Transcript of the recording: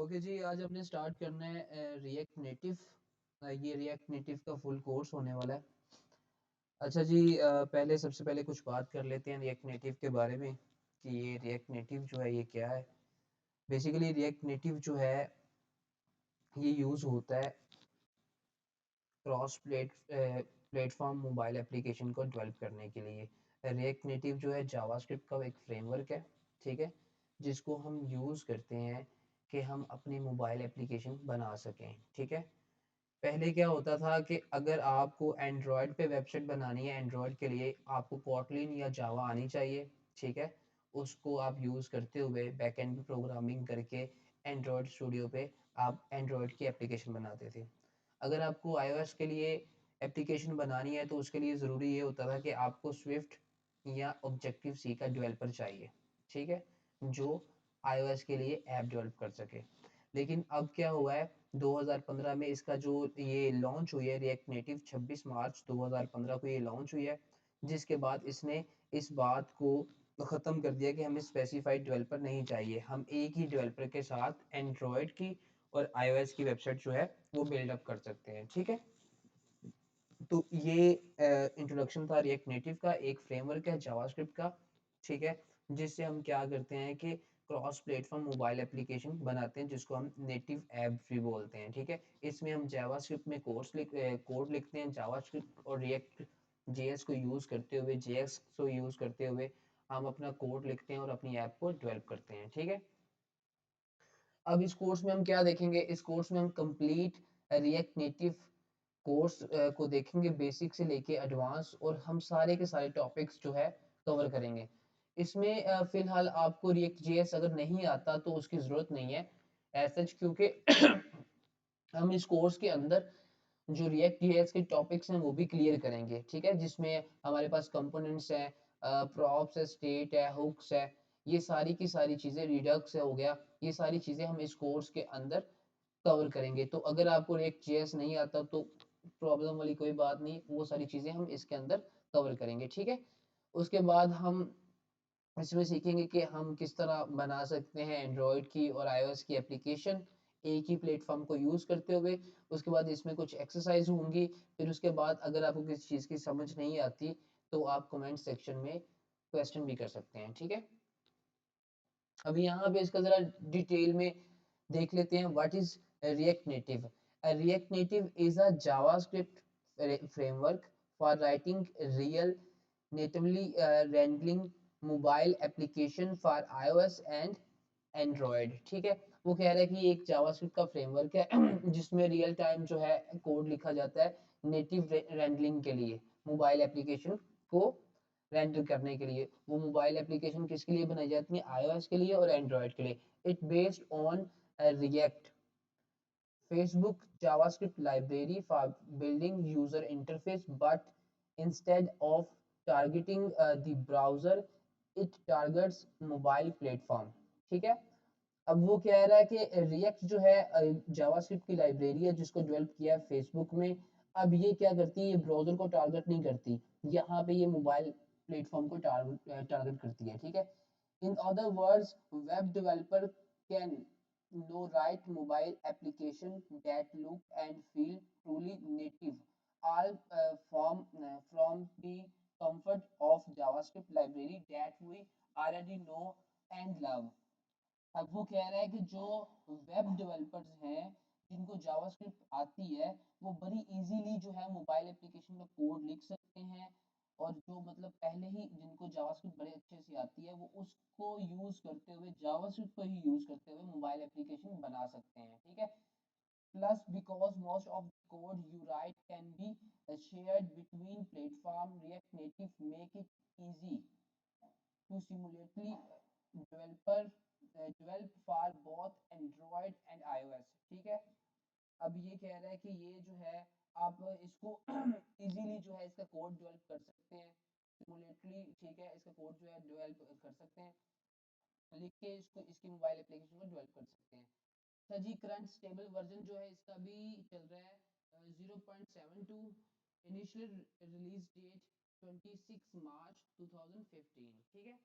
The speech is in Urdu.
اوکے جی، آج ہم نے اسٹارٹ کرنا ہے ریئیکٹ نیٹو. یہ ریئیکٹ نیٹو کا فل کورس ہونے والا ہے. اچھا جی، پہلے سب سے پہلے کچھ بات کر لیتے ہیں ریئیکٹ نیٹو کے بارے میں کہ یہ ریئیکٹ نیٹو جو ہے یہ کیا ہے. بیسیکلی ریئیکٹ نیٹو جو ہے یہ یوز ہوتا ہے cross plate form mobile application کو ڈیولپ کرنے کے لیے. ریئیکٹ نیٹو جو ہے جاوا اسکرپٹ کا ایک فریم ورک ہے، ٹھیک ہے، جس کو ہم یوز کرتے ہیں کہ ہم اپنی موبائل اپلیکیشن بنا سکیں. ٹھیک ہے، پہلے کیا ہوتا تھا کہ اگر آپ کو اینڈرائڈ پہ ویب سائٹ بنانی ہے، اینڈرائڈ کے لیے آپ کو کوٹلن یا جاوا آنی چاہیے. ٹھیک ہے، اس کو آپ یوز کرتے ہوئے بیک اینڈ پروگرامنگ کر کے اینڈرائڈ اسٹوڈیو پہ آپ اینڈرائڈ کی اپلیکیشن بناتے تھے. اگر آپ کو آئی او ایس کے لیے اپلیکیشن بنانی ہے تو اس کے لیے ضروری یہ ہوتا تھا کہ آپ کو سوئفٹ یا آبجیکٹیو سی کا ڈیولپر چاہیے، ٹھیک ہے، جو آئی او ایس کے لیے ایپ ڈیولپ کر سکے. لیکن اب کیا ہوا ہے 2015 میں اس کا جو یہ لانچ ہوئی ہے ریئیکٹ نیٹو 26 مارچ 2015 کو یہ لانچ ہوئی ہے، جس کے بعد اس نے اس بات کو ختم کر دیا کہ ہمیں اسپیسیفائڈ ڈیولپر نہیں چاہیے، ہم ایک ہی ڈیولپر کے ساتھ اینڈرائڈ کی اور آئی او ایس کی ویب سائٹ جو ہے وہ بلڈ اپ کر سکتے ہیں. ٹھیک ہے، تو یہ انٹروڈکشن تھا ریئیکٹ نیٹو کا. ایک فریم ورک ہے جاوا اسکرپٹ کا، ٹھیک ہے، جس سے ہم کیا کرتے ہیں کہ cross plate form mobile application بناتے ہیں جس کو ہم نیٹو ایپ بھی بولتے ہیں. ٹھیک ہے، اس میں ہم جاوا اسکرپٹ میں کوڈ لکھتے ہیں. جاوا اسکرپٹ اور ریئیکٹ جے ایس کو یوز کرتے ہوئے، جے ایس کو یوز کرتے ہوئے ہم اپنا کوڈ لکھتے ہیں اور اپنی ایپ کو ڈیولپ کرتے ہیں. ٹھیک ہے، اب اس کورس میں ہم کیا دیکھیں گے؟ اس کورس میں ہم کمپلیٹ ریئیکٹ نیٹو کورس کو دیکھیں گے، بیسک سے لے کے ایڈوانس، اور ہم سارے کے سارے ٹاپکس جو ہے کور کریں گے. اس میں فی الحال آپ کو ریئیکٹ جے ایس اگر نہیں آتا تو اس کی ضرورت نہیں ہے ایسا، کیونکہ ہم اس کورس کے اندر جو ریئیکٹ جے ایس کے ٹاپکس ہیں وہ بھی کلیئر کریں گے. ٹھیک ہے، جس میں ہمارے پاس کمپوننٹس ہیں، پراپس ہے، اسٹیٹ ہے، ہکس ہے، یہ ساری کی ساری چیزیں، ریڈکس ہے ہو گیا، یہ ساری چیزیں ہم اس کورس کے اندر کور کریں گے. تو اگر آپ کو ریئیکٹ جے ایس نہیں آتا تو پرابلم والی کوئی بات نہیں، وہ ساری چیزیں ہم اس کے اندر کور کریں گے. ٹھیک ہے، اس کے بعد ہم اس میں سیکھیں گے کہ ہم کس طرح بنا سکتے ہیں اینڈرائڈ کی اور آئی او ایس کی اپلیکیشن ایک ہی پلیٹ فارم کو یوز کرتے ہوئے. اس کے بعد اس میں کچھ ایکسرسائز ہوں گی. پھر اس کے بعد اگر آپ کو کسی چیز کی سمجھ نہیں آتی تو آپ کمنٹ سیکشن میں کویسچن بھی کر سکتے ہیں. ٹھیک ہے، ابھی یہاں پہ اس کا ذرا ڈیٹیل میں دیکھ لیتے ہیں. What is React Native? React Native is a JavaScript framework for writing real natively rendering mobile application for iOS and Android. ٹھیک ہے، وہ کہہ رہا ہے کہ یہ ایک جاوا اسکرپٹ کا فریم ورک ہے جس میں ریئل ٹائم جو ہے کوڈ لکھا جاتا ہے نیٹو رینڈرنگ کے لیے، موبائل اپلیکیشن کو رینڈر کرنے کے لیے. وہ موبائل اپلیکیشن کس کے لیے بنائی جاتی ہیں؟ آئی او ایس کے لیے اور اینڈرائڈ کے لیے. It based on React Facebook JavaScript library for building user interface, but instead of targeting the browser it targets mobile platform. ٹھیک ہے، اب وہ کہہ رہا ہے کہ ریئیکٹ جو ہے جاوا اسکرپٹ کی لائبریری ہے جس کو ڈیولپ کیا ہے فیس بک میں. اب یہ کیا کرتی ہے؟ یہ براؤزر کو ٹارگیٹ نہیں کرتی، یہاں پہ یہ موبائل پلیٹ فارم کو ٹارگیٹ کرتی ہے. ٹھیک ہے، in other words web developer can now write mobile application that look and feel truly native, all from the comfort of JavaScript library that we already know and love. اب وہ کہہ رہا ہے کہ جو ویب ڈیولپرز ہیں جن کو جاوا اسکرپٹ آتی ہے وہ بڑی ایزیلی جو ہے موبائل اپلیکیشن کا کوڈ لکھ سکتے ہیں، اور جو مطلب پہلے ہی جن کو جاوا اسکرپٹ بڑے اچھے سے آتی ہے وہ اس کو یوز کرتے ہوئے، جاوا اسکرپٹ کو ہی یوز کرتے ہوئے موبائل اپلیکیشن بنا سکتے ہیں. ٹھیک ہے، plus because most of the code you write can be shared between platform, React Native make it easy to simultaneously develop for both Android and iOS. ٹھیک ہے، اب یہ کہہ رہا ہے کہ یہ جو ہے آپ اس کو ایزیلی جو ہے اس کا کوڈ ڈیولپ کر سکتے ہیں سیمولیٹلی. ٹھیک ہے، اس کا کوڈ جو ہے ڈیولپ کر سکتے ہیں، لکھ کے اس کو اس کی موبائل اپلیکیشن کو ڈیولپ کر سکتے ہیں. اچھا جی، کرنٹ اسٹیبل ورژن جو ہے اس کا بھی چل رہا ہے 0.72، انیشیل ریلیز ڈیٹ 26 مارچ 2015. ٹھیک ہے،